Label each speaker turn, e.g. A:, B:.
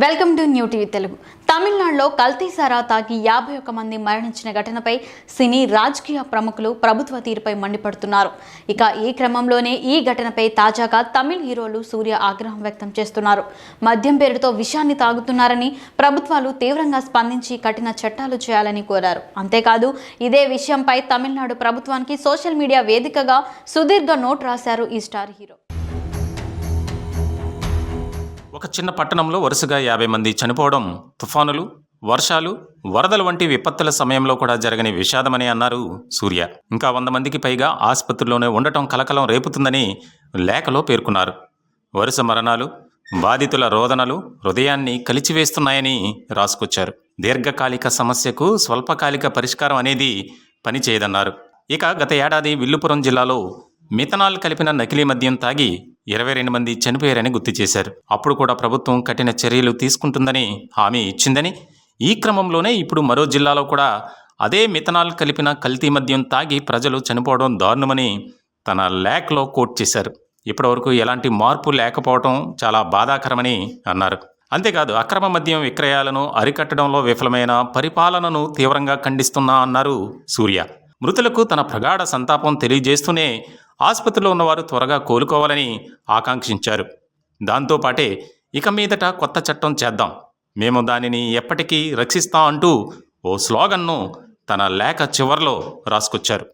A: Welcome to new TV Telugu. తమిళనాడులో కల్తీ సారా తాగి 51 మంది మరణించిన ఘటనపై సినీ రాజకీయ ప్రముఖులు ప్రభుత్వ తీరుపై మండిపడుతున్నారు. ఇక ఈ క్రమంలోనే ఈ ఘటనపై తాజాగా తమిళ హీరోలు సూర్య ఆగ్రహం వ్యక్తం చేస్తున్నారు. మద్యం పేరుతో విషాన్ని తాగుతున్నారని, ప్రభుత్వాలు తీవ్రంగా స్పందించి కఠిన చట్టాలు చేయాలని కోరారు. అంతేకాదు ఇదే విషయంపై తమిళనాడు ప్రభుత్వానికి సోషల్ మీడియా వేదికగా సుదీర్ఘ నోట్ రాశారు ఈ స్టార్ హీరో.
B: ఒక చిన్న పట్టణంలో వరుసగా 50 మంది చనిపోవడం తుఫానులు, వర్షాలు, వరదలు వంటి విపత్తుల సమయంలో కూడా జరగని విషాదమని అన్నారు సూర్య. ఇంకా 100 మందికి పైగా ఆసుపత్రిలోనే ఉండటం కలకలం రేపుతుందని లేఖలో పేర్కొన్నారు. వరుస మరణాలు, బాధితుల రోదనలు హృదయాన్ని కలిచివేస్తున్నాయని రాసుకొచ్చారు. దీర్ఘకాలిక సమస్యకు స్వల్పకాలిక పరిష్కారం అనేది పనిచేయదన్నారు. ఇక గత ఏడాది విల్లుపురం జిల్లాలో మిథనాల్ కలిపిన నకిలీ మద్యం తాగి 22 మంది చనిపోయారని గుర్తు చేశారు. అప్పుడు కూడా ప్రభుత్వం కఠిన చర్యలు తీసుకుంటుందని హామీ ఇచ్చిందని, ఈ క్రమంలోనే ఇప్పుడు మరో జిల్లాలో కూడా అదే మిథనాల్ కలిపిన కల్తీ మద్యం తాగి ప్రజలు చనిపోవడం దారుణమని తన లేఖలో కోట్ చేశారు. ఇప్పటివరకు ఎలాంటి మార్పు లేకపోవడం చాలా బాధాకరమని అన్నారు. అంతేకాదు అక్రమ మద్యం విక్రయాలను అరికట్టడంలో విఫలమైన పరిపాలనను తీవ్రంగా ఖండిస్తున్నా అన్నారు సూర్య. మృతులకు తన ప్రగాఢ సంతాపం తెలియజేస్తూనే ఆసుపత్రిలో ఉన్నవారు త్వరగా కోలుకోవాలని ఆకాంక్షించారు. దాంతోపాటే ఇక మీదట కొత్త చట్టం చేద్దాం, మేము దానిని ఎప్పటికీ రక్షిస్తాం అంటూ ఓ స్లోగన్ను తన లేఖ చివర్లో రాసుకొచ్చారు.